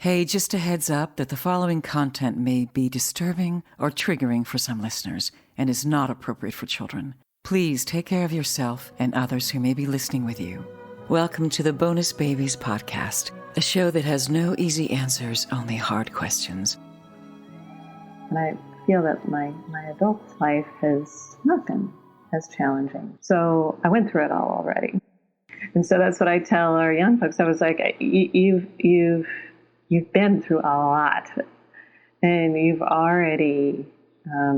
Hey, just a heads up that the following content may be disturbing or triggering for some listeners and is not appropriate for children. Please take care of yourself and others who may be listening with you. Welcome to the Bonus Babies podcast, a show that has no easy answers, only hard questions. And I feel that my adult life has not been as challenging. So I went through it all already. And so that's what I tell our young folks. I was like, you've been through a lot, and you've already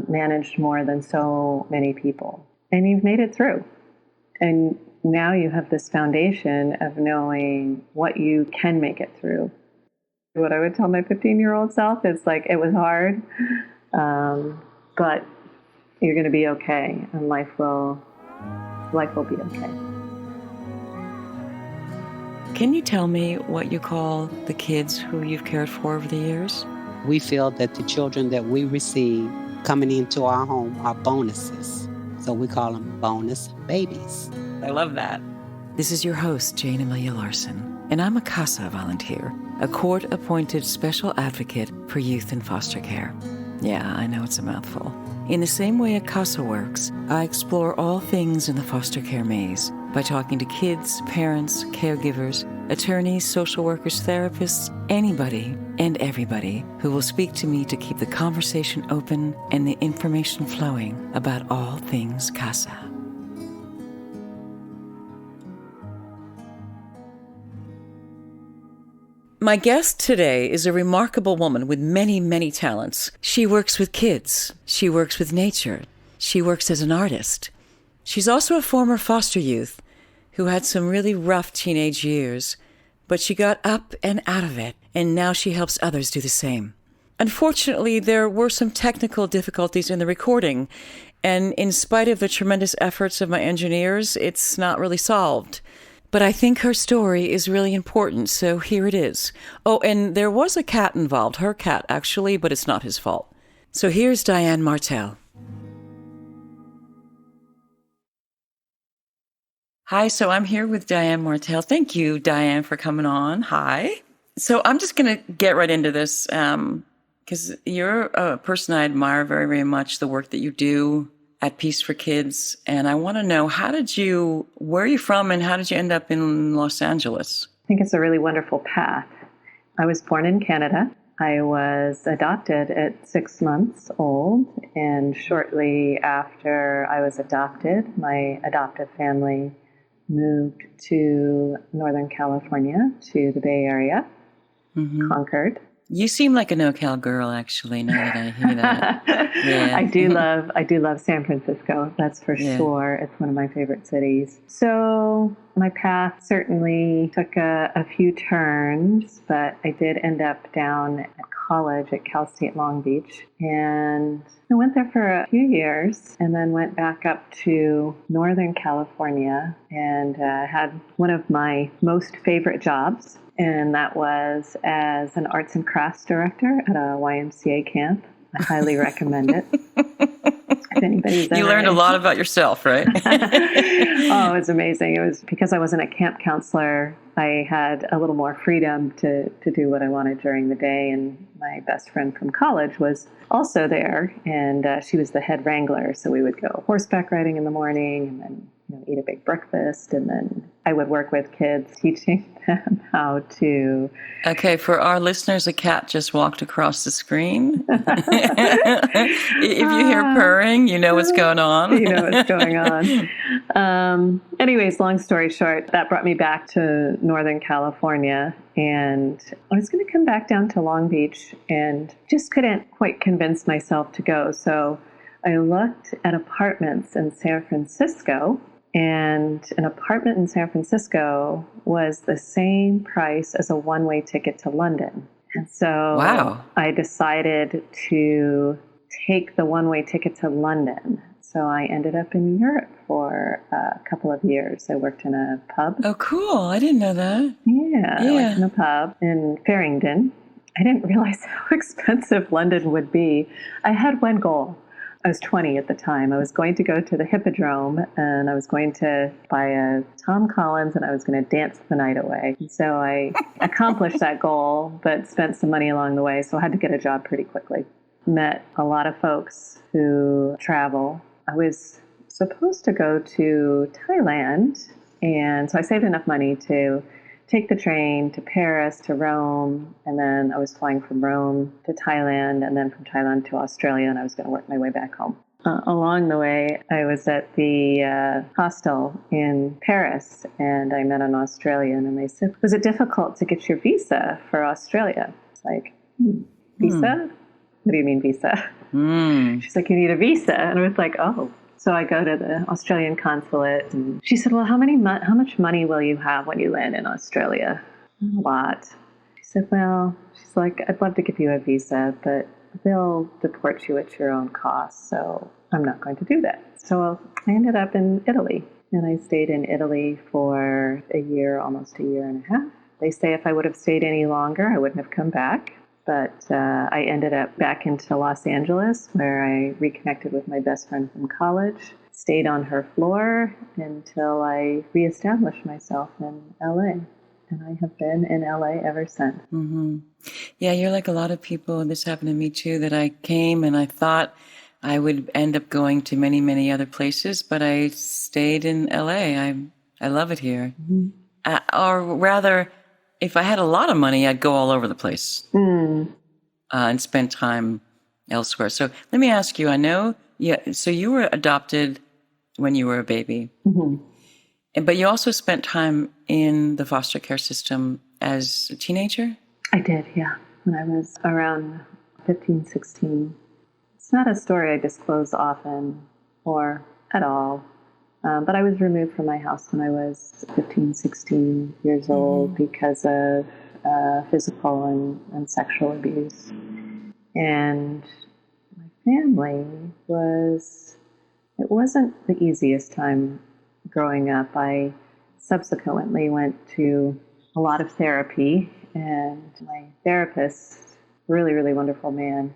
managed more than so many people, and you've made it through. And now you have this foundation of knowing what you can make it through. What I would tell my 15-year-old self is like, it was hard, but you're going to be okay, and life will be okay. Can you tell me what you call the kids who you've cared for over the years? We feel that the children that we receive coming into our home are bonuses. So we call them bonus babies. I love that. This is your host, Jayne Amelia Larson, and I'm a CASA volunteer, a court-appointed special advocate for youth in foster care. Yeah, I know it's a mouthful. In the same way a CASA works, I explore all things in the foster care maze by talking to kids, parents, caregivers, attorneys, social workers, therapists, anybody and everybody who will speak to me to keep the conversation open and the information flowing about all things CASA. My guest today is a remarkable woman with many, many talents. She works with kids. She works with nature. She works as an artist. She's also a former foster youth who had some really rough teenage years, but she got up and out of it, and now she helps others do the same. Unfortunately, there were some technical difficulties in the recording, and in spite of the tremendous efforts of my engineers, it's not really solved. But I think her story is really important, so here it is. Oh, and there was a cat involved, her cat actually, but it's not his fault. So here's Diane Martell. Hi, so I'm here with Diane Martell. Thank you, Diane, for coming on. Hi. So I'm just going to get right into this because you're a person I admire very, very much, the work that you do at Peace for Kids. And I want to know, where are you from and how did you end up in Los Angeles? I think it's a really wonderful path. I was born in Canada. I was adopted at 6 months old. And shortly after I was adopted, my adoptive family moved to Northern California, to the Bay Area, Concord. You seem like a NoCal girl, actually, now that I hear that. Yeah. I do love San Francisco, that's for sure. It's one of my favorite cities. So my path certainly took a few turns, but I did end up down at college at Cal State Long Beach. And I went there for a few years and then went back up to Northern California and had one of my most favorite jobs. And that was as an arts and crafts director at a YMCA camp. I highly recommend it. If anybody's You learned a lot about yourself, right? Oh, it's amazing. It was because I wasn't a camp counselor. I had a little more freedom to do what I wanted during the day. And my best friend from college was also there. And she was the head wrangler. So we would go horseback riding in the morning and then eat a big breakfast, and then I would work with kids, teaching them how to... Okay, for our listeners, a cat just walked across the screen. If you hear purring, you know what's going on. You know what's going on. Anyways, long story short, that brought me back to Northern California, and I was going to come back down to Long Beach and just couldn't quite convince myself to go. So I looked at apartments in San Francisco, and an apartment in San Francisco was the same price as a one-way ticket to London. And so I decided to take the one-way ticket to London. So I ended up in Europe for a couple of years. I worked in a pub. Oh, cool. I didn't know that. Yeah. I worked in a pub in Farringdon. I didn't realize how expensive London would be. I had one goal. I was 20 at the time. I was going to go to the Hippodrome, and I was going to buy a Tom Collins, and I was going to dance the night away. So I accomplished that goal, but spent some money along the way. So I had to get a job pretty quickly. Met a lot of folks who travel. I was supposed to go to Thailand, and so I saved enough money to take the train to Paris, to Rome, and then I was flying from Rome to Thailand, and then from Thailand to Australia, and I was going to work my way back home. Along the way, I was at the hostel in Paris, and I met an Australian, and they said, was it difficult to get your visa for Australia? It's like, visa? What do you mean visa? She's like, you need a visa. And I was like, oh. So I go to the Australian consulate, and she said, well, how much money will you have when you land in Australia? A lot. She said, well, she's like, I'd love to give you a visa, but they'll deport you at your own cost, so I'm not going to do that. So I ended up in Italy, and I stayed in Italy for a year, almost a year and a half. They say if I would have stayed any longer, I wouldn't have come back. But I ended up back into Los Angeles, where I reconnected with my best friend from college, stayed on her floor until I reestablished myself in LA. And I have been in LA ever since. Mm-hmm. Yeah, you're like a lot of people, and this happened to me too, that I came and I thought I would end up going to many, many other places, but I stayed in LA. I love it here. Mm-hmm. Or rather, if I had a lot of money, I'd go all over the place and spend time elsewhere. So let me ask you, I know, so you were adopted when you were a baby, but you also spent time in the foster care system as a teenager? I did, yeah. When I was around 15, 16. It's not a story I disclose often or at all. But I was removed from my house when I was 15, 16 years old because of physical and sexual abuse. And my family it wasn't the easiest time growing up. I subsequently went to a lot of therapy, and my therapist, really, really wonderful man,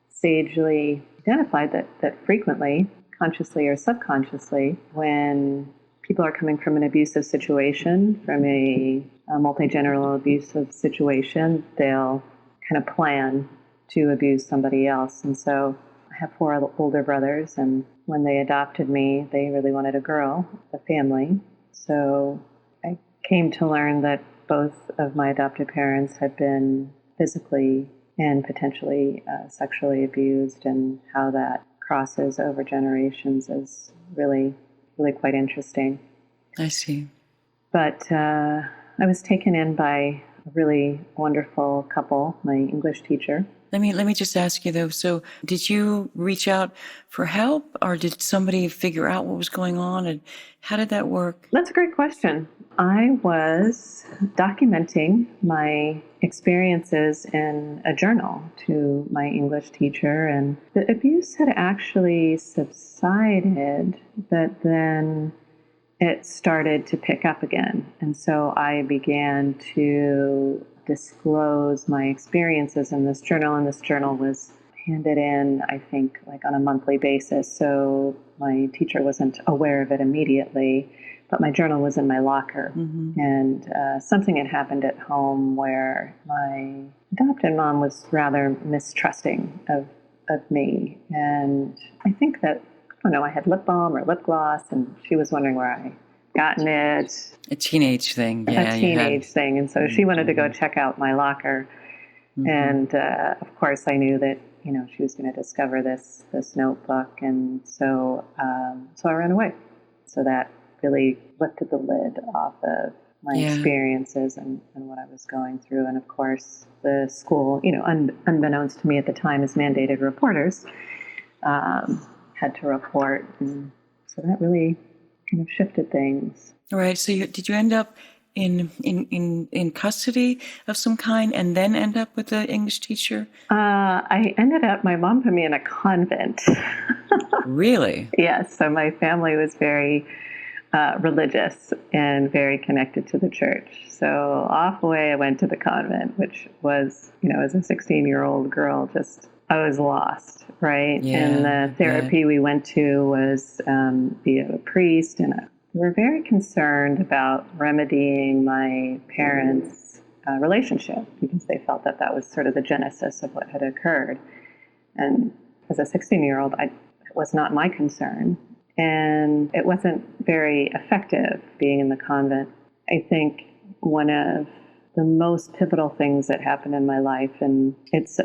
sagely identified that frequently, consciously or subconsciously, when people are coming from an abusive situation, from a multi-generational abusive situation, they'll kind of plan to abuse somebody else. And so I have 4 older brothers, and when they adopted me, they really wanted a girl, a family. So I came to learn that both of my adopted parents had been physically and potentially sexually abused, and how that crosses over generations is really, really quite interesting. I see. But I was taken in by a really wonderful couple, my English teacher. Let me just ask you though, so did you reach out for help, or did somebody figure out what was going on, and how did that work? That's a great question. I was documenting my experiences in a journal to my English teacher, and the abuse had actually subsided, but then it started to pick up again. And so I began to disclose my experiences in this journal, and this journal was handed in, I think, like on a monthly basis. So my teacher wasn't aware of it immediately, but my journal was in my locker. And something had happened at home where my adopted mom was rather mistrusting of me. And I think that, I don't know, I had lip balm or lip gloss, and she was wondering where I gotten it. A teenage thing. Yeah, a teenage thing. And so she wanted to go check out my locker. And of course I knew that, she was going to discover this notebook. And so I ran away. So that really lifted the lid off of my experiences and what I was going through. And of course the school, unbeknownst to me at the time as mandated reporters, had to report. And so that really kind of shifted things. All right. So did you end up in custody of some kind, and then end up with the English teacher? I ended up, my mom put me in a convent. Really? Yes. So my family was very religious and very connected to the church. So off away I went to the convent, which was, as a 16-year-old girl, just I was lost, right? Yeah, And the therapy we went to was via a priest, and we were very concerned about remedying my parents' relationship because they felt that that was sort of the genesis of what had occurred. And as a 16-year-old, it was not my concern. And it wasn't very effective being in the convent. I think one of the most pivotal things that happened in my life, and it's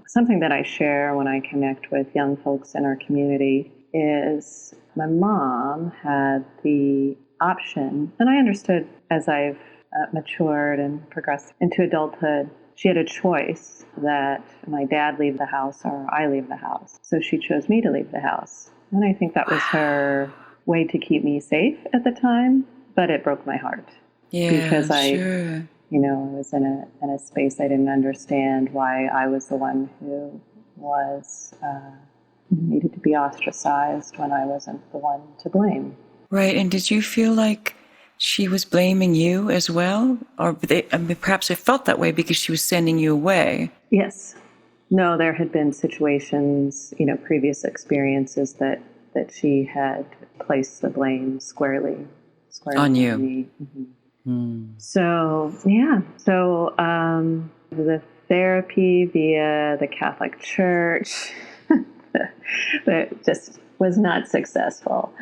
something that I share when I connect with young folks in our community, is my mom had the option, and I understood as I've matured and progressed into adulthood, she had a choice that my dad leave the house or I leave the house. So she chose me to leave the house. And I think that was her way to keep me safe at the time, but it broke my heart. Yeah, because I sure. was in a space I didn't understand why I was the one who was needed to be ostracized when I wasn't the one to blame. Right. And did you feel like she was blaming you as well? Or perhaps it felt that way because she was sending you away. Yes. No, there had been situations, previous experiences that she had placed the blame squarely On you. me. Mm-hmm. So, yeah. So the therapy via the Catholic Church that just was not successful.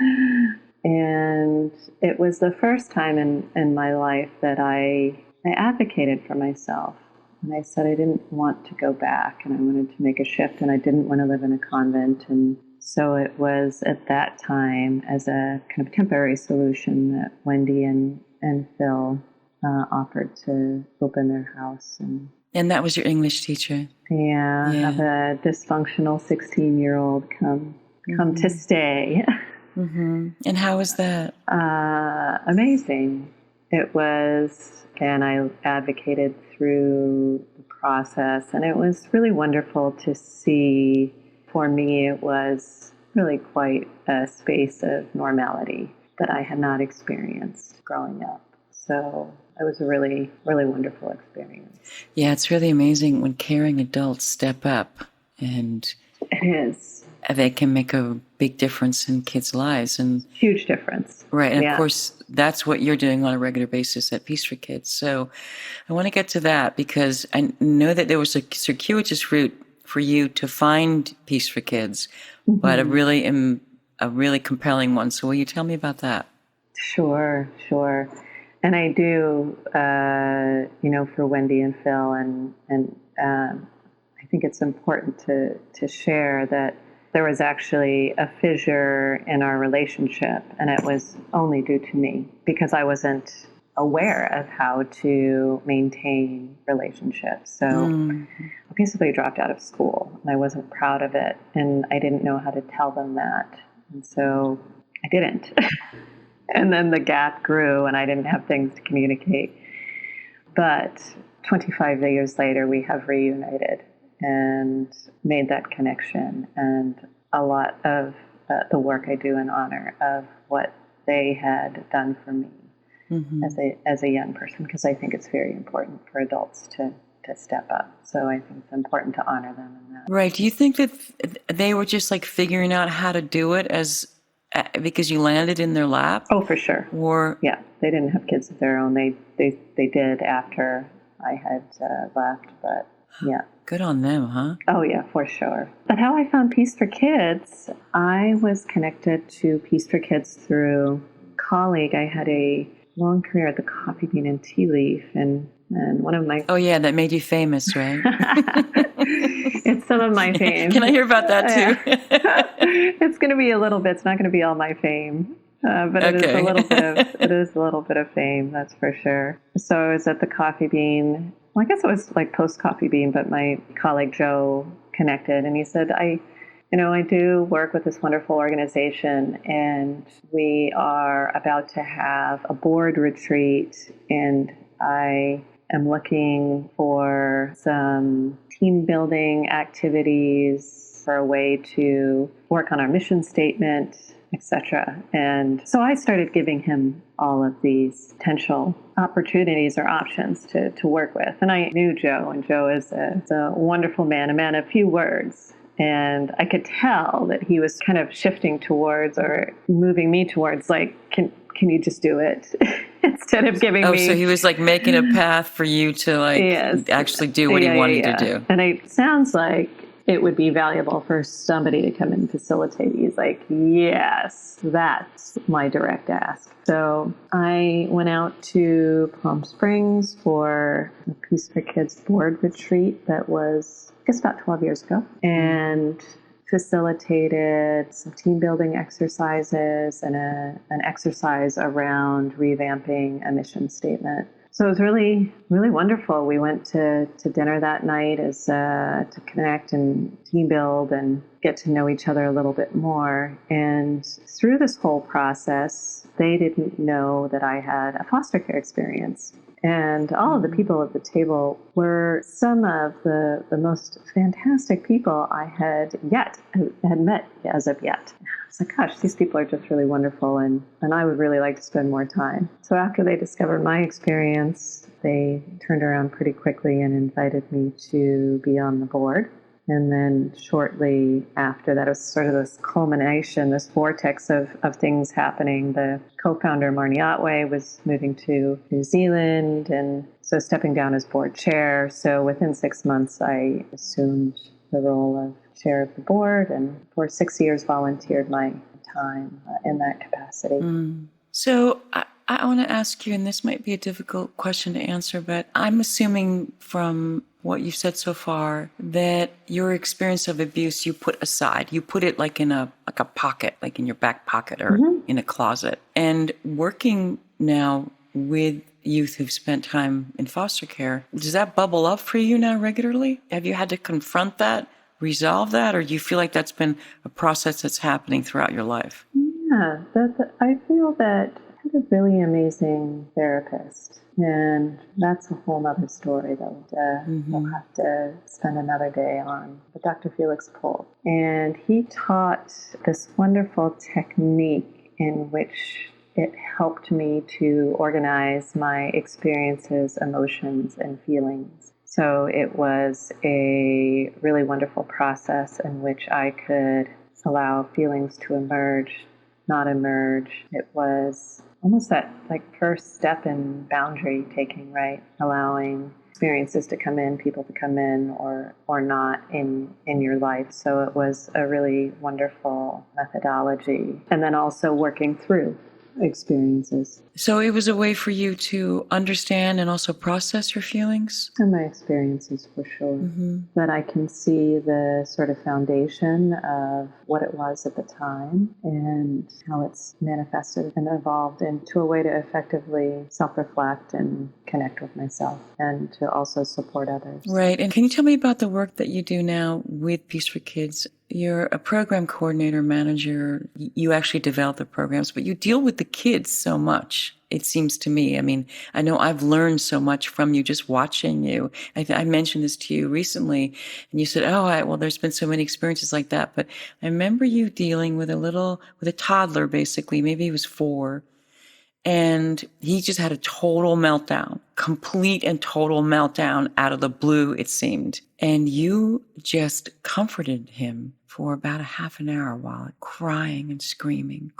And it was the first time in my life that I advocated for myself. And I said I didn't want to go back and I wanted to make a shift and I didn't want to live in a convent. And so it was at that time as a kind of temporary solution that Wendy and Phil offered to open their house. And that was your English teacher? Yeah. Have a dysfunctional 16-year-old come to stay. Mm-hmm. And how was that? Amazing. It was, and I advocated through the process, and it was really wonderful to see. For me, it was really quite a space of normality that I had not experienced growing up. So it was a really, really wonderful experience. Yeah, it's really amazing when caring adults step up, and it is. They can make a big difference in kids' lives. And huge difference. Right. And of course, that's what you're doing on a regular basis at Peace for Kids. So I want to get to that because I know that there was a circuitous route for you to find Peace for Kids, but a really compelling one. So will you tell me about that? Sure. And I do, for Wendy and Phil, and I think it's important to share that there was actually a fissure in our relationship, and it was only due to me because I wasn't aware of how to maintain relationships. So I basically dropped out of school, and I wasn't proud of it, and I didn't know how to tell them that, and so I didn't. And then the gap grew, and I didn't have things to communicate. But 25 years later, we have reunited and made that connection. And a lot of the work I do in honor of what they had done for me as a young person, because I think it's very important for adults to step up. So I think it's important to honor them in that. Right. Do you think that they were just like figuring out how to do it because you landed in their lap? Oh, for sure. Or yeah, they didn't have kids of their own. They did after I had left, but yeah. Good on them, huh? Oh, yeah, for sure. But how I found Peace for Kids, I was connected to Peace for Kids through a colleague. I had a long career at the Coffee Bean and Tea Leaf, and one of my... Oh, yeah, that made you famous, right? It's some of my fame. Can I hear about that, too? It's going to be a little bit. It's not going to be all my fame. But it is a little bit of fame, that's for sure. So I was at the Coffee Bean. Well, I guess it was like post Coffee Bean, but my colleague Joe connected, and he said, I do work with this wonderful organization, and we are about to have a board retreat, and I am looking for some team building activities for a way to work on our mission statement etc. And so I started giving him all of these potential opportunities or options to work with. And I knew Joe, and Joe is a wonderful man, a man of few words. And I could tell that he was kind of shifting towards or moving me towards, like, can you just do it? Instead of giving me... Oh, so he was like making a path for you to like actually do what he wanted to do. And it sounds like it would be valuable for somebody to come and facilitate. He's like, yes, that's my direct ask. So I went out to Palm Springs for a Peace for Kids board retreat that was, I guess, about 12 years ago, and facilitated some team building exercises and an exercise around revamping a mission statement. So it was really, really wonderful. We went to dinner that night as to connect and team build and get to know each other a little bit more. And through this whole process, they didn't know that I had a foster care experience. And all of the people at the table were some of the most fantastic people I had met as of yet. I was like, gosh, these people are just really wonderful, and I would really like to spend more time. So after they discovered my experience, they turned around pretty quickly and invited me to be on the board. And then shortly after that, it was sort of this culmination, this vortex of things happening. The co-founder, Marnie Otway, was moving to New Zealand, and so stepping down as board chair. So within 6 months, I assumed the role of chair of the board, and for 6 years volunteered my time in that capacity. So I want to ask you, and this might be a difficult question to answer, but I'm assuming from what you've said so far that your experience of abuse you put aside. You put it like in a pocket, like in your back pocket or in a closet. And working now with youth who've spent time in foster care, does that bubble up for you now regularly? Have you had to confront that, resolve that, or do you feel like that's been a process that's happening throughout your life? Yeah, I feel that I had a really amazing therapist. And that's a whole other story that we'll have to spend another day on. But Dr. Felix Pohl. And he taught this wonderful technique in which it helped me to organize my experiences, emotions, and feelings. So it was a really wonderful process in which I could allow feelings to emerge, not emerge. It was almost that like first step in boundary taking, right? Allowing experiences to come in, people to come in or not in your life. So it was a really wonderful methodology. And then also working through experiences. So it was a way for you to understand and also process your feelings? And my experiences, for sure. That I can see the sort of foundation of what it was at the time and how it's manifested and evolved into a way to effectively self-reflect and connect with myself and to also support others. Right. And can you tell me about the work that you do now with Peace for Kids? You're a program coordinator, manager. You actually develop the programs, but you deal with the kids so much, it seems to me. I mean, I know I've learned so much from you just watching you. I mentioned this to you recently, and you said, well, there's been so many experiences like that. But I remember you dealing with a toddler, basically. Maybe he was 4. And he just had a total meltdown, complete and total meltdown out of the blue, it seemed. And you just comforted him for about a half an hour while crying and screaming.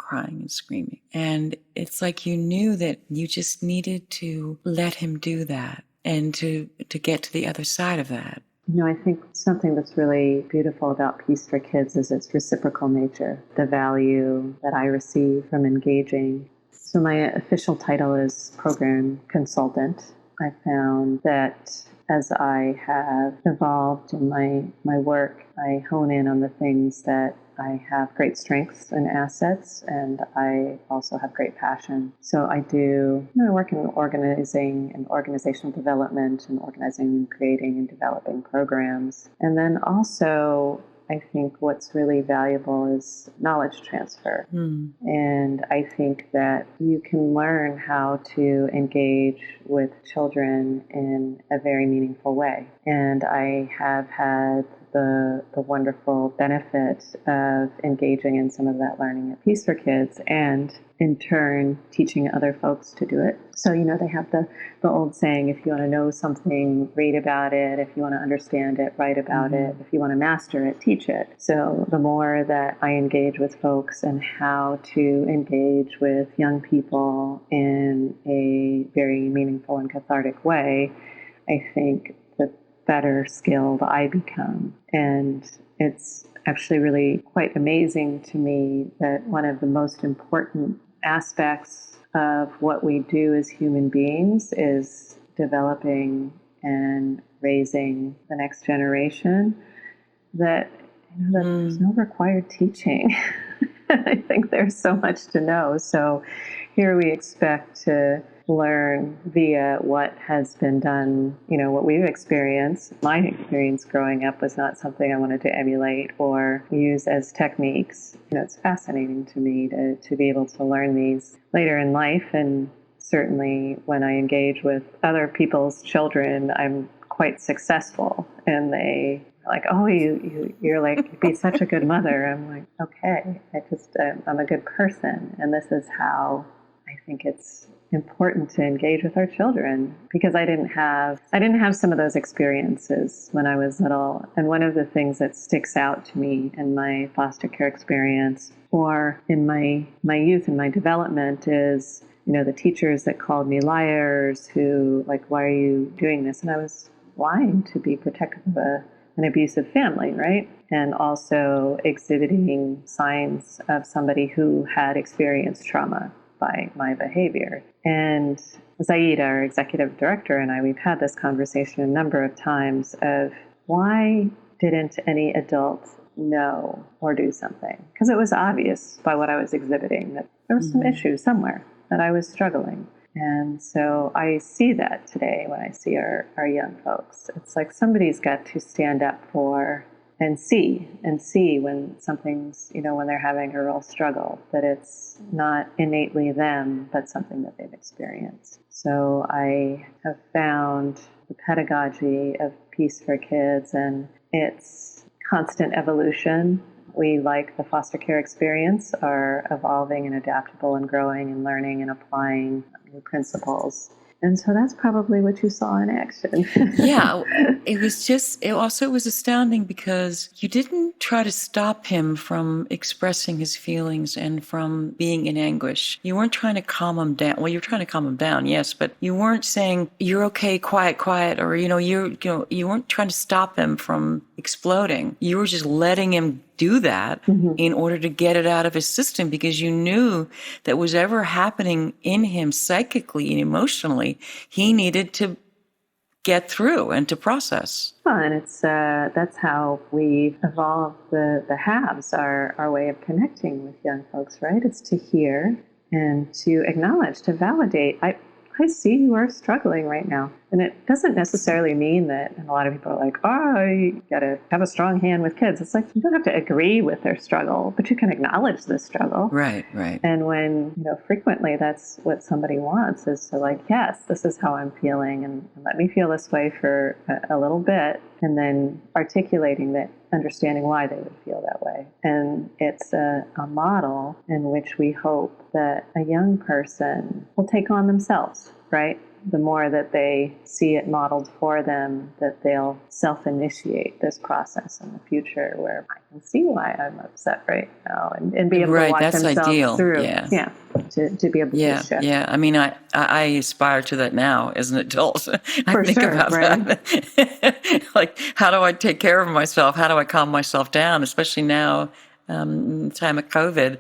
And it's like you knew that you just needed to let him do that and to get to the other side of that. You know, I think something that's really beautiful about Peace for Kids is its reciprocal nature, the value that I receive from engaging. So my official title is program consultant. I found that as I have evolved in my work, I hone in on the things that I have great strengths and assets, and I also have great passion. So I work in organizing and organizational development and organizing and creating and developing programs. And then also I think what's really valuable is knowledge transfer. And I think that you can learn how to engage with children in a very meaningful way. And I have had the wonderful benefit of engaging in some of that learning at Peace for Kids, and in turn teaching other folks to do it. So, they have the old saying, if you want to know something, read about it. If you want to understand it, write about it. If you want to master it, teach it. So the more that I engage with folks and how to engage with young people in a very meaningful and cathartic way, I think the better skilled I become. And it's actually really quite amazing to me that one of the most important aspects of what we do as human beings is developing and raising the next generation, that there's no required teaching. I think there's so much to know. So here we expect to learn via what has been done, what we've experienced. My experience growing up was not something I wanted to emulate or use as techniques. It's fascinating to me to be able to learn these later in life. And certainly when I engage with other people's children, I'm quite successful. And they like, oh, you're like, you'd be such a good mother. I'm like, okay, I'm a good person. And this is how I think it's important to engage with our children, because I didn't have some of those experiences when I was little. And one of the things that sticks out to me in my foster care experience or in my youth and my development is, the teachers that called me liars, who like, why are you doing this? And I was lying to be protective of an abusive family, right? And also exhibiting signs of somebody who had experienced trauma by my behavior. And Zaid, our executive director, and I, we've had this conversation a number of times of why didn't any adult know or do something? Because it was obvious by what I was exhibiting that there was some issue somewhere, that I was struggling. And so I see that today when I see our young folks. It's like somebody's got to stand up for and see when something's, when they're having a real struggle, that it's not innately them, but something that they've experienced. So I have found the pedagogy of Peace for Kids and its constant evolution. We, like the foster care experience, are evolving and adaptable and growing and learning and applying new principles. And so that's probably what you saw in action. Yeah, it was astounding because you didn't try to stop him from expressing his feelings and from being in anguish. You weren't trying to calm him down. Well, you were trying to calm him down, yes, but you weren't saying, you're okay, quiet, or, you weren't trying to stop him from exploding. You were just letting him do that in order to get it out of his system, because you knew that whatever happening in him psychically and emotionally, he needed to get through and to process. Well, and it's that's how we've evolved the halves, our way of connecting with young folks, right? It's to hear and to acknowledge, to validate. I see you are struggling right now. And it doesn't necessarily mean that, and a lot of people are like, oh, you got to have a strong hand with kids. It's like, you don't have to agree with their struggle, but you can acknowledge the struggle. Right. And when, frequently that's what somebody wants, is to like, yes, this is how I'm feeling, and let me feel this way for a little bit, and then articulating that, understanding why they would feel that way. And it's a model in which we hope that a young person will take on themselves, right? The more that they see it modeled for them, that they'll self-initiate this process in the future, where I can see why I'm upset right now, and be able to walk themselves ideal. through. Yeah. To be able to shift. Yeah. I mean, I aspire to that now as an adult. I think about that. Like, how do I take care of myself? How do I calm myself down? Especially now, in the time of COVID.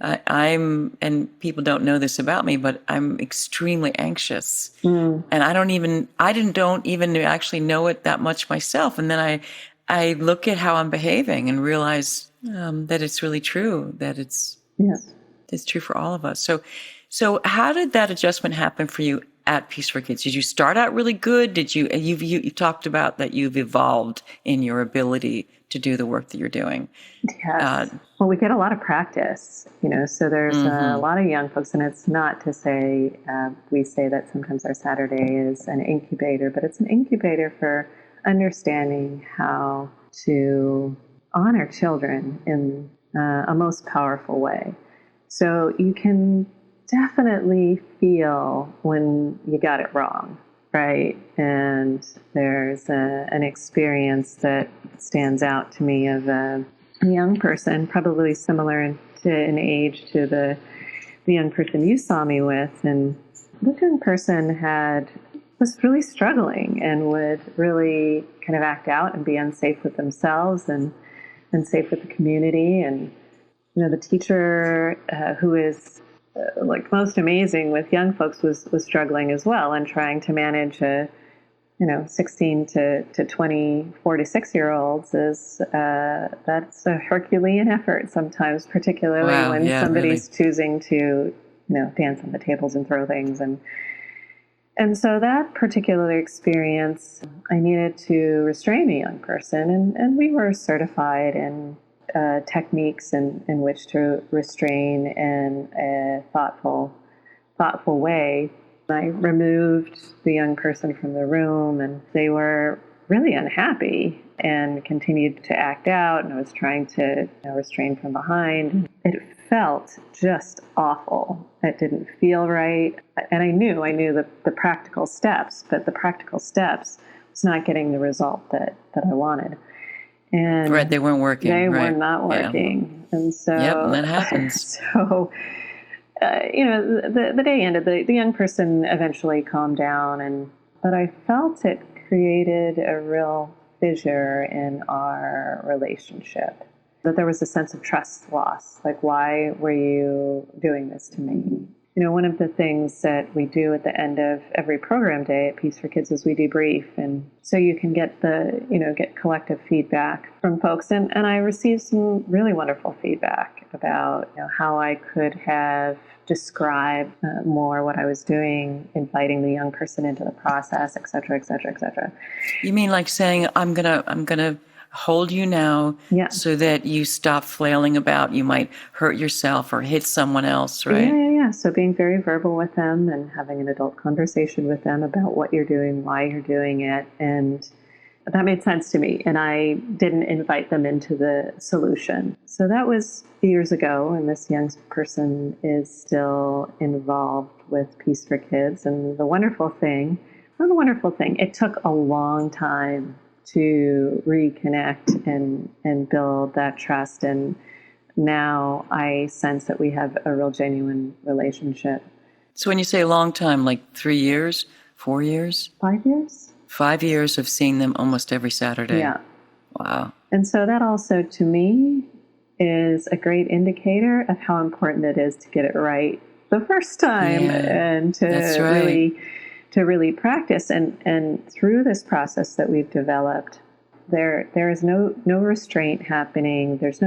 And people don't know this about me, but I'm extremely anxious, and I don't even actually know it that much myself. And then I look at how I'm behaving and realize that it's really true, that it's true for all of us. So how did that adjustment happen for you at Peace for Kids? Did you start out really good? You talked about that you've evolved in your ability to do the work that you're doing. Yes. Well, we get a lot of practice, so there's a lot of young folks, and it's not to say, we say that sometimes our Saturday is an incubator, but it's an incubator for understanding how to honor children in a most powerful way. So you can definitely feel when you got it wrong, right? And there's an experience that stands out to me of a young person, probably similar in age to the young person you saw me with. And this young person was really struggling and would really kind of act out and be unsafe with themselves and unsafe with the community. And, the teacher who is like most amazing with young folks was struggling as well and trying to manage 16 to 24 to 6-year-olds that's a Herculean effort sometimes, particularly when somebody's choosing to, dance on the tables and throw things. And so that particular experience, I needed to restrain a young person, and we were certified in techniques in which to restrain in a thoughtful way. I removed the young person from the room, and they were really unhappy and continued to act out, and I was trying to restrain from behind. It felt just awful. It didn't feel right. And I knew the practical steps, but the practical steps was not getting the result that I wanted. And right, they weren't working. They were not working. Yeah. And so, and that happens. So, the day ended. The young person eventually calmed down, but I felt it created a real fissure in our relationship. That there was a sense of trust loss. Like, why were you doing this to me? One of the things that we do at the end of every program day at Peace for Kids is we debrief. And so you can get get collective feedback from folks. And I received some really wonderful feedback about how I could have described more what I was doing, inviting the young person into the process, et cetera, et cetera, et cetera. You mean like saying, I'm gonna hold you now so that you stop flailing about. You might hurt yourself or hit someone else, right? Yeah. So being very verbal with them and having an adult conversation with them about what you're doing, why you're doing it. And that made sense to me. And I didn't invite them into the solution. So that was years ago. And this young person is still involved with Peace for Kids. And the wonderful thing, it took a long time to reconnect and build that trust. And now I sense that we have a real genuine relationship. So when you say a long time, like 3 years, 4 years? 5 years. 5 years of seeing them almost every Saturday. Yeah. Wow. And so that also, to me, is a great indicator of how important it is to get it right the first time and to really practice. And through this process that we've developed, there is no restraint happening. There's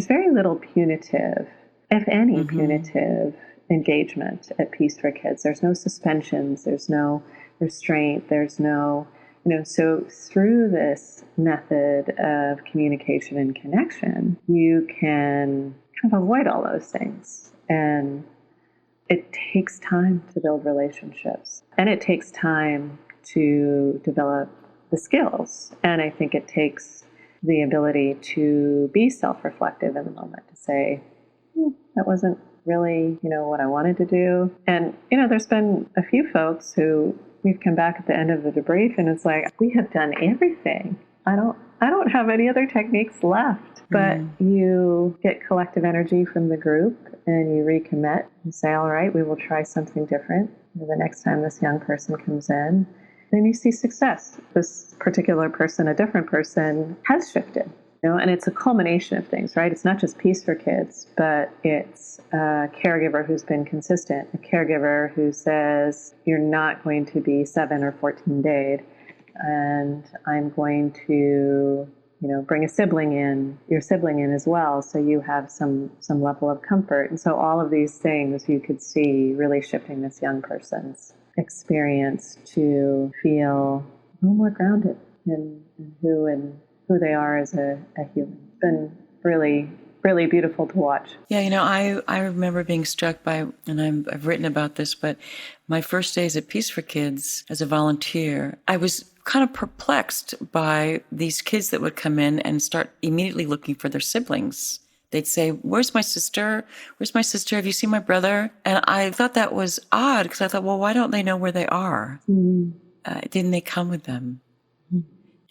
very little punitive, if any, punitive engagement at Peace for Kids. There's no suspensions. There's no restraint. There's no, so through this method of communication and connection, you can kind of avoid all those things. And it takes time to build relationships, and it takes time to develop the skills. And I think it takes the ability to be self-reflective in the moment, to say, that wasn't really, what I wanted to do. And, there's been a few folks who we've come back at the end of the debrief, and it's like, we have done everything. I don't have any other techniques left. But you get collective energy from the group and you recommit and say, all right, we will try something different. The next time this young person comes in, then you see success. This particular person, a different person, has shifted. And it's a culmination of things, right? It's not just Peace for Kids, but it's a caregiver who's been consistent, a caregiver who says, you're not going to be 7 or 14 days, and I'm going to, bring your sibling in as well, so you have some level of comfort. And so all of these things you could see really shifting this young person's experience to feel a little more grounded in who they are as a human. It's been really, really beautiful to watch. Yeah, I remember being struck by, and I've written about this, but my first days at Peace for Kids as a volunteer, I was kind of perplexed by these kids that would come in and start immediately looking for their siblings. They'd say, "Where's my sister? Where's my sister? Have you seen my brother?" And I thought that was odd because I thought, well, why don't they know where they are? Didn't they come with them?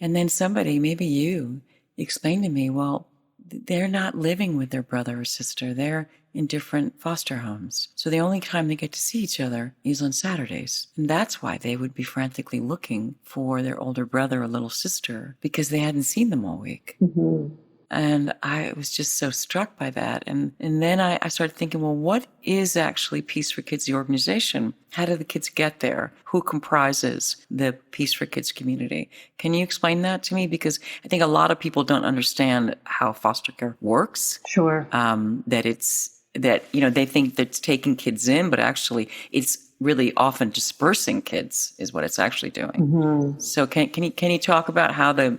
And then somebody, maybe you, explained to me, well, they're not living with their brother or sister. They're in different foster homes. So the only time they get to see each other is on Saturdays. And that's why they would be frantically looking for their older brother or little sister, because they hadn't seen them all week. And I was just so struck by that. And then I started thinking, well, what is actually Peace for Kids, the organization? How do the kids get there? Who comprises the Peace for Kids community? Can you explain that to me? Because I think a lot of people don't understand how foster care works. Sure. That they think that's taking kids in, but actually it's really often dispersing kids is what it's actually doing. So can you talk about how the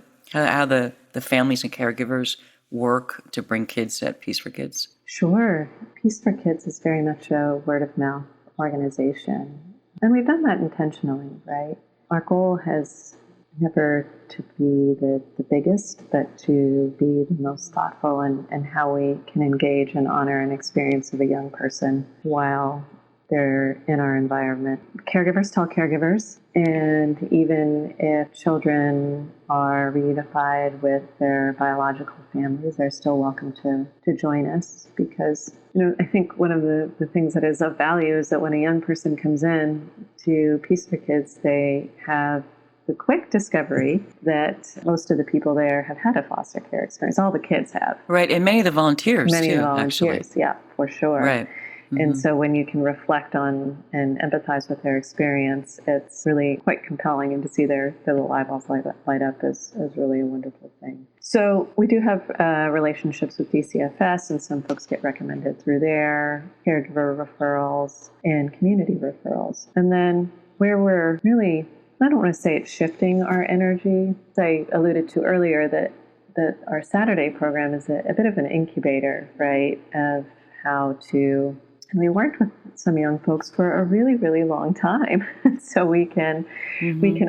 families and caregivers work to bring kids at Peace for Kids? Sure. Peace for Kids is very much a word-of-mouth organization. And we've done that intentionally, right? Our goal has never to be the biggest, but to be the most thoughtful in how we can engage and honor an experience of a young person while they're in our environment. Caregivers tell caregivers, and even if children are reunified with their biological families, they're still welcome to join us, because I think one of the things that is of value is that when a young person comes in to Peace for Kids, they have the quick discovery that most of the people there have had a foster care experience. All the kids have. Right, and many of the volunteers, Many too, of the volunteers, actually. yeah, for sure. Right. And so when you can reflect on and empathize with their experience, it's really quite compelling, and to see their little eyeballs light up is really a wonderful thing. So we do have relationships with DCFS, and some folks get recommended through there, caregiver referrals, and community referrals. And then where we're really, I don't want to say it's shifting our energy, as I alluded to earlier, that our Saturday program is a bit of an incubator, right, of how to... And we worked with some young folks for a really, really long time, so we can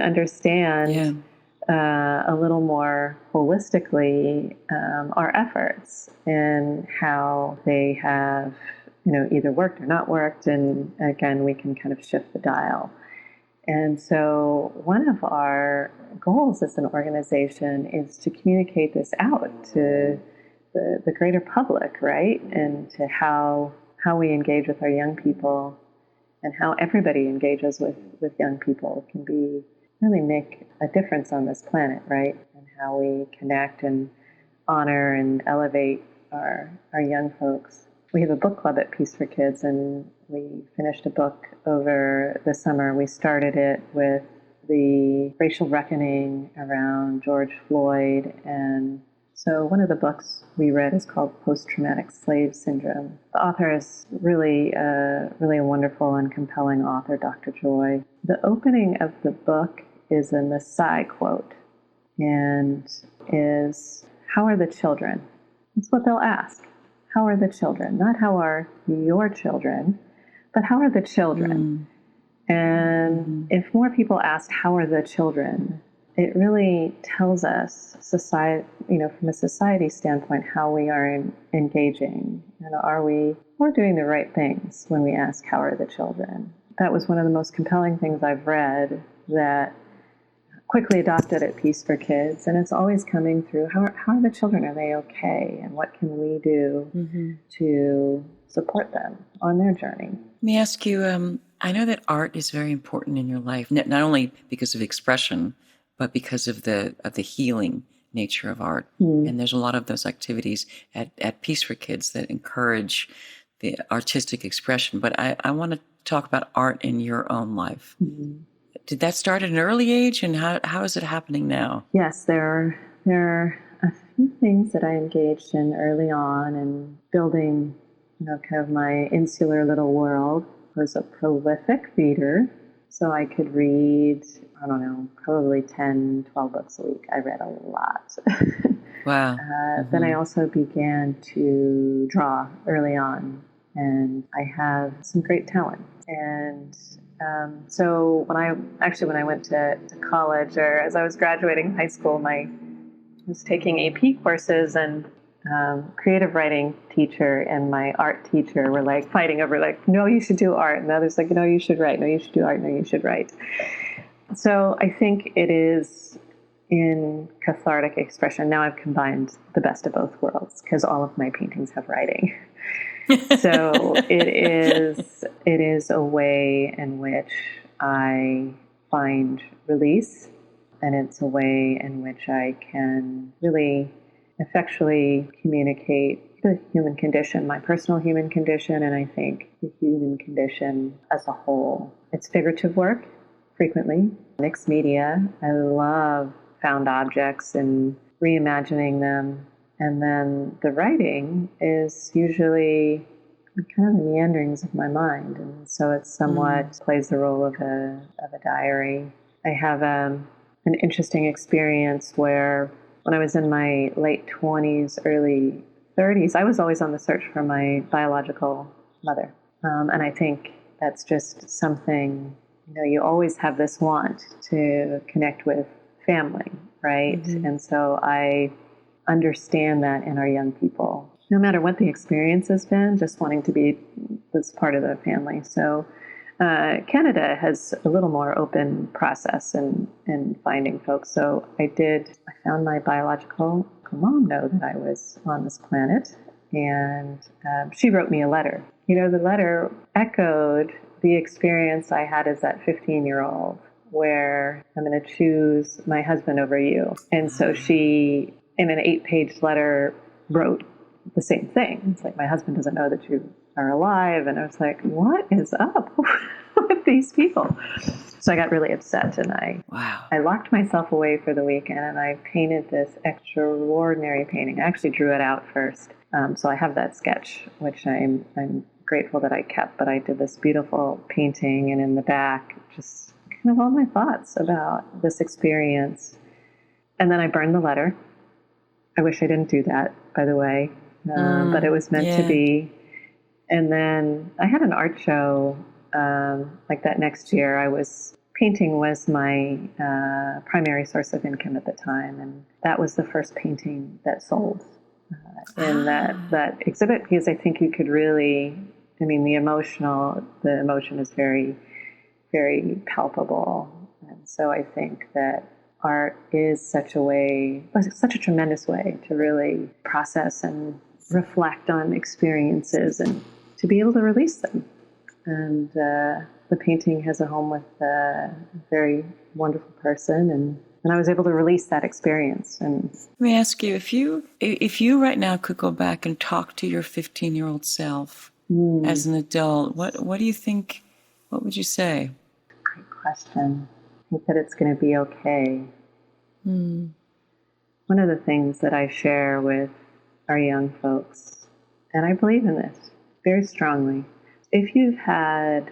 understand a little more holistically our efforts and how they have, either worked or not worked, and again, we can kind of shift the dial. And so one of our goals as an organization is to communicate this out to the greater public, right, and to how we engage with our young people, and how everybody engages with young people can really make a difference on this planet, right? And how we connect and honor and elevate our young folks. We have a book club at Peace for Kids, and we finished a book over the summer. We started it with the racial reckoning around George Floyd, and so one of the books we read is called Post-Traumatic Slave Syndrome. The author is really a wonderful and compelling author, Dr. Joy. The opening of the book is a Messiah quote, and is, "How are the children?" That's what they'll ask. How are the children? Not how are your children, but how are the children? And if more people asked, how are the children, it really tells us, society, from a society standpoint, how we are engaging, and we're doing the right things when we ask, how are the children? That was one of the most compelling things I've read that quickly adopted at Peace for Kids, and it's always coming through, how are the children? Are they okay? And what can we do to support them on their journey? Let me ask you, I know that art is very important in your life, not only because of expression, but because of the healing nature of art. And there's a lot of those activities at Peace for Kids that encourage the artistic expression. But I want to talk about art in your own life. Did that start at an early age, and how is it happening now? Yes, there are a few things that I engaged in early on, and building, kind of my insular little world. I was a prolific reader, so I could read, probably 10, 12 books a week. I read a lot. Wow. Then I also began to draw early on, and I have some great talent. And So when I went to college, or as I was graduating high school, I was taking AP courses, and creative writing teacher and my art teacher were like fighting over like, no, you should do art. And the other's like, no, you should write. No, you should do art. No, you should write. So I think it is in cathartic expression. Now I've combined the best of both worlds because all of my paintings have writing. So it is a way in which I find release, and it's a way in which I can really effectually communicate the human condition, my personal human condition, and I think the human condition as a whole. It's figurative work, frequently, mixed media. I love found objects and reimagining them. And then the writing is usually kind of the meanderings of my mind. And so it somewhat plays the role of a diary. I have an interesting experience where when I was in my late 20s, early 30s, I was always on the search for my biological mother. And I think that's just something, you always have this want to connect with family, right? Mm-hmm. And so I understand that in our young people, no matter what the experience has been, just wanting to be this part of the family. So Canada has a little more open process in finding folks. So I found my biological mom know that I was on this planet, and she wrote me a letter. The letter echoed the experience I had as that 15-year-old, where I'm going to choose my husband over you. And so she, in an 8-page letter, wrote the same thing. It's like, my husband doesn't know that you are alive. And I was like, what is up with these people? So I got really upset, and I locked myself away for the weekend, and I painted this extraordinary painting. I actually drew it out first. So I have that sketch, which I'm grateful that I kept, but I did this beautiful painting, and in the back, just kind of all my thoughts about this experience. And then I burned the letter. I wish I didn't do that, by the way, but it was meant to be. And then I had an art show like that next year. Painting was my primary source of income at the time, and that was the first painting that sold in that exhibit, because I think you could really, the emotion is very, very palpable. And so I think that art is such a tremendous way to really process and reflect on experiences and to be able to release them. And the painting has a home with a very wonderful person, and I was able to release that experience. And let me ask you, if you right now could go back and talk to your 15-year-old self as an adult, what do you think? What would you say? Great question. I think that it's going to be okay. One of the things that I share with our young folks, and I believe in this very strongly, if you've had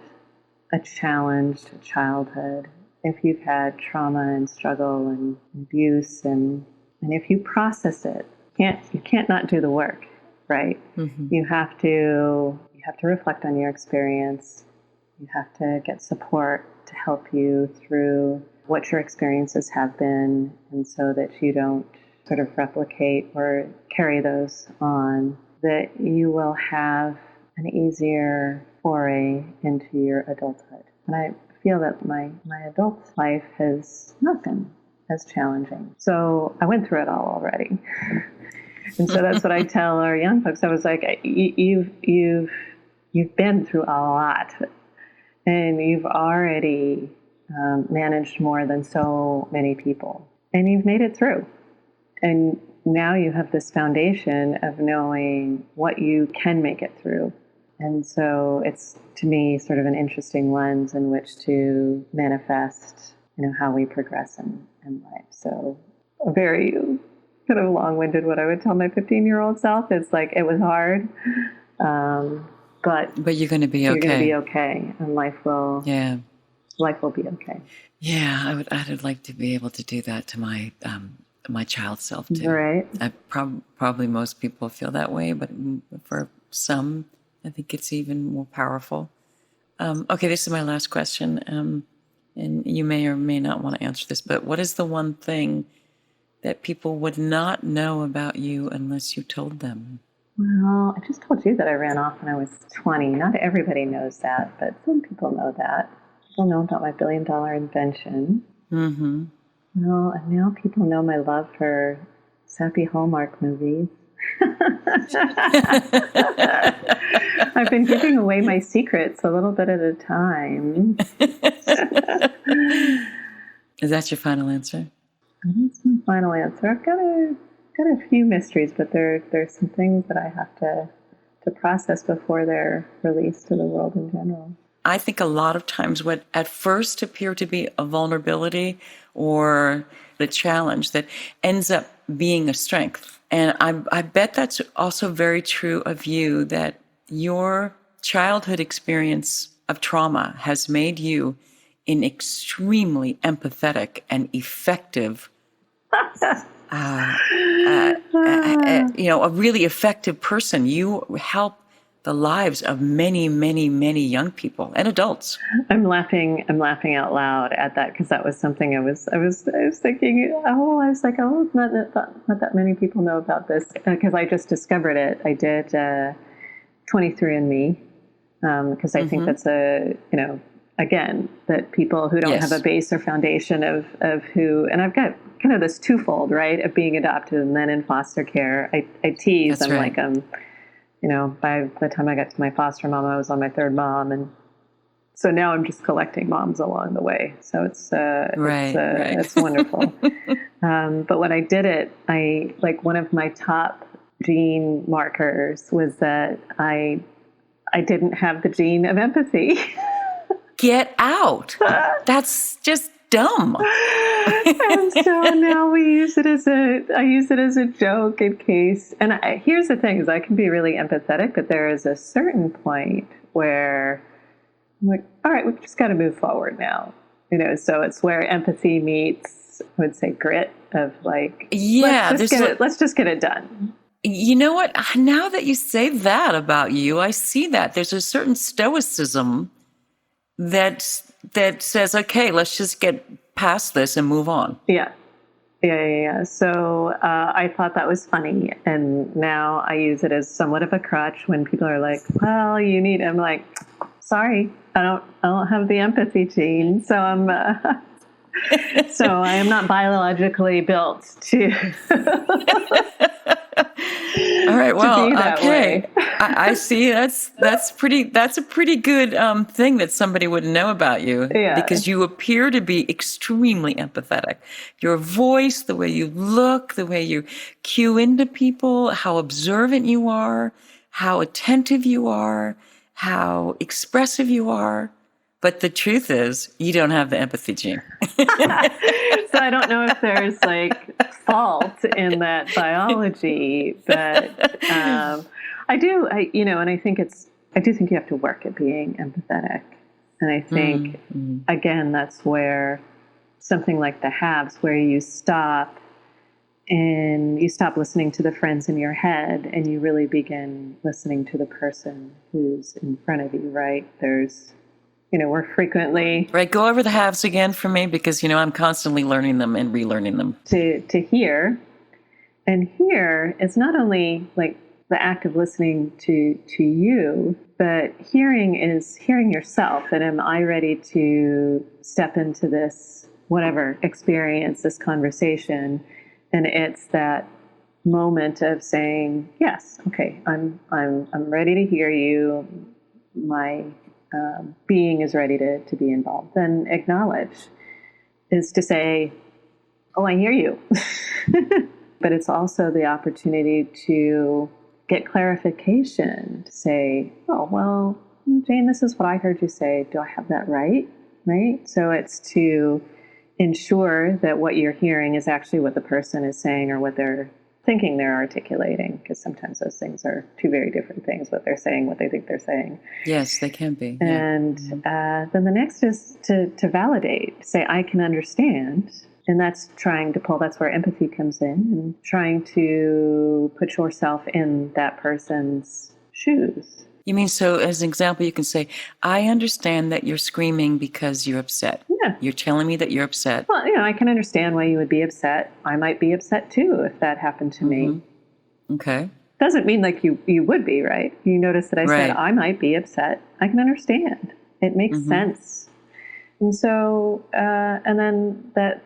a challenged childhood, if you've had trauma and struggle and abuse, and if you process it, you can't not do the work, right? Mm-hmm. You have to reflect on your experience. You have to get support to help you through what your experiences have been, and so that you don't sort of replicate or carry those on, that you will have an easier foray into your adulthood. And I feel that my adult life has not been as challenging. So I went through it all already. And so that's what I tell our young folks. I was like, you've been through a lot, and you've already managed more than so many people, and you've made it through. And now you have this foundation of knowing what you can make it through. And so it's, to me, sort of an interesting lens in which to manifest, how we progress in life. So a very kind of long-winded what I would tell my 15-year-old self is like, it was hard, but you're going to be okay. You're going to be okay, and life will be okay. Yeah, I'd like to be able to do that to my my child self too. Right. Probably most people feel that way, but for some, I think it's even more powerful. Okay, this is my last question. And you may or may not want to answer this, but what is the one thing that people would not know about you unless you told them? Well, I just told you that I ran off when I was 20. Not everybody knows that, but some people know that. People know about my billion-dollar invention. Mm-hmm. Well, and now people know my love for sappy Hallmark movies. I've been giving away my secrets a little bit at a time. Is that your final answer? That's my final answer. I've got a few mysteries, but there's some things that I have to process before they're released to the world in general. I think a lot of times what at first appear to be a vulnerability or the challenge that ends up being a strength. And I bet that's also very true of you, that your childhood experience of trauma has made you an extremely empathetic and effective, a really effective person. You help the lives of many, many, many young people and adults. I'm laughing out loud at that, because that was something I was thinking. I was like, not that many people know about this, because I just discovered it. I did 23andMe, because I think that's again, that people who don't have a base or foundation of who, and I've got kind of this twofold, right, of being adopted and then in foster care. I tease. That's I'm right. like, by the time I got to my foster mom, I was on my third mom, and so now I'm just collecting moms along the way. So it's wonderful. But when I did it, one of my top gene markers was that I didn't have the gene of empathy. Get out! That's just dumb. And so now I use it as a joke in case. And here's the thing: is I can be really empathetic, but there is a certain point where I'm like, all right, we've just got to move forward now. So it's where empathy meets, I would say, grit of like, let's just get it done. You know what? Now that you say that about you, I see that there's a certain stoicism that says, okay, let's just get past this and move on. Yeah. So I thought that was funny, and now I use it as somewhat of a crutch when people are like, well, I'm like, sorry, I don't have the empathy gene, so so I am not biologically built to. All right. Well, okay. Way. I see. That's a pretty good thing that somebody would know about you, because you appear to be extremely empathetic. Your voice, the way you look, the way you cue into people, how observant you are, how attentive you are, how expressive you are. But the truth is, you don't have the empathy gene. So I don't know if there's fault in that biology, but I do. And I do think you have to work at being empathetic. And I think again, that's where something like the halves, where you stop listening to the friends in your head, and you really begin listening to the person who's in front of you. Right? There's. We're frequently... Right, go over the halves again for me, because, I'm constantly learning them and relearning them. To hear. And hear is not only the act of listening to you, but hearing is hearing yourself. And am I ready to step into this, whatever, experience, this conversation? And it's that moment of saying, yes, okay, I'm ready to hear you. My... being is ready to be involved. Then acknowledge is to say, oh, I hear you. But it's also the opportunity to get clarification, to say, oh, well, Jayne, this is what I heard you say. Do I have that right? Right? So it's to ensure that what you're hearing is actually what the person is saying, or what they're thinking they're articulating, because sometimes those things are two very different things, what they're saying, what they think they're saying. Yes, they can be. And then the next is to validate, say, I can understand. And that's where empathy comes in, and trying to put yourself in that person's shoes. You mean, so as an example, you can say, I understand that you're screaming because you're upset. Yeah. You're telling me that you're upset. Well, I can understand why you would be upset. I might be upset too if that happened to me. Okay. Doesn't mean like you would be, right? You notice that I said I might be upset. I can understand. It makes sense. And so, and then that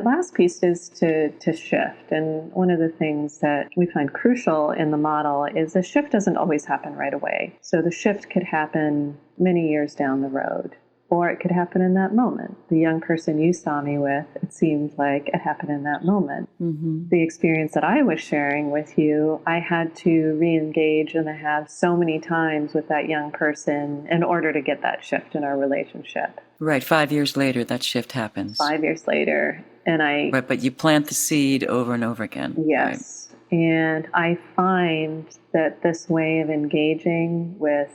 last piece is to shift. And one of the things that we find crucial in the model is the shift doesn't always happen right away. So the shift could happen many years down the road, or it could happen in that moment. The young person you saw me with, it seemed like it happened in that moment. The experience that I was sharing with you, I had to re-engage and I have so many times with that young person in order to get that shift in our relationship. Right. 5 years later, that shift happens. 5 years later. And Right, but you plant the seed over and over again. Yes. Right? And I find that this way of engaging with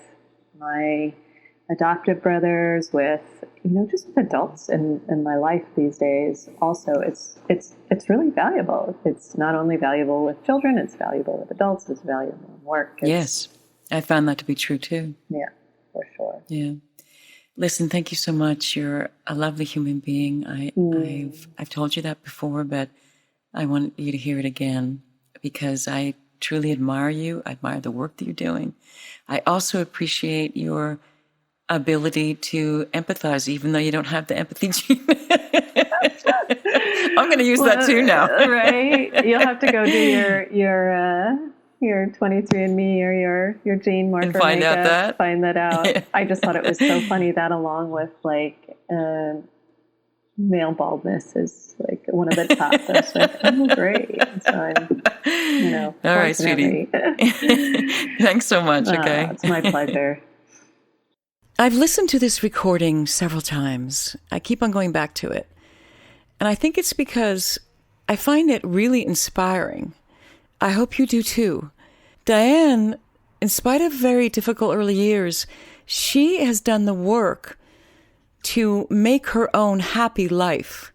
my adoptive brothers, with, just with adults in my life these days, also, it's really valuable. It's not only valuable with children, it's valuable with adults, it's valuable in work. Yes. I found that to be true too. Yeah, for sure. Yeah. Listen, thank you so much. You're a lovely human being. I've told you that before, but I want you to hear it again because I truly admire you. I admire the work that you're doing. I also appreciate your ability to empathize, even though you don't have the empathy gene. I'm going to use that too now. Right? You'll have to go do your 23andMe or your gene marker and find that out. Yeah. I just thought it was so funny that along with male baldness is like one of the top. I was like, oh, great. So I'm, all right, sweetie. Thanks so much. Okay. It's my pleasure. I've listened to this recording several times. I keep on going back to it. And I think it's because I find it really inspiring. I hope you do too. Diane, in spite of very difficult early years, she has done the work to make her own happy life.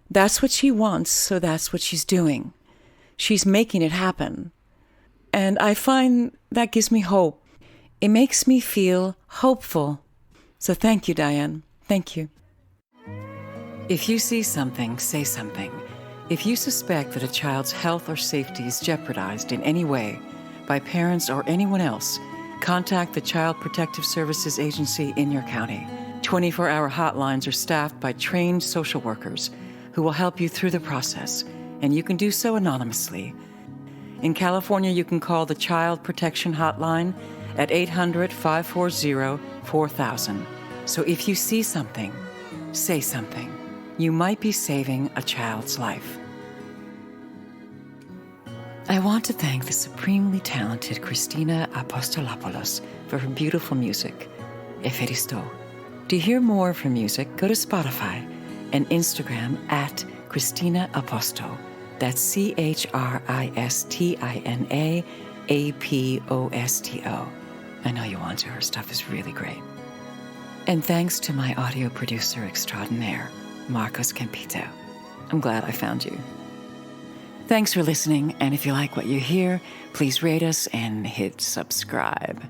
That's what she wants, so that's what she's doing. She's making it happen. And I find that gives me hope. It makes me feel hopeful. So thank you, Diane. Thank you. If you see something, say something. If you suspect that a child's health or safety is jeopardized in any way by parents or anyone else, contact the Child Protective Services Agency in your county. 24-hour hotlines are staffed by trained social workers who will help you through the process, and you can do so anonymously. In California, you can call the Child Protection Hotline at 800-540-4000. So if you see something, say something. You might be saving a child's life. I want to thank the supremely talented Christina Apostolopoulos for her beautiful music, Eferisto. To hear more of her music, go to Spotify and Instagram at Christina Aposto. That's ChristinAAPOSTO. I know you want to. Her stuff is really great. And thanks to my audio producer extraordinaire, Marcos Campito. I'm glad I found you. Thanks for listening, and if you like what you hear, please rate us and hit subscribe.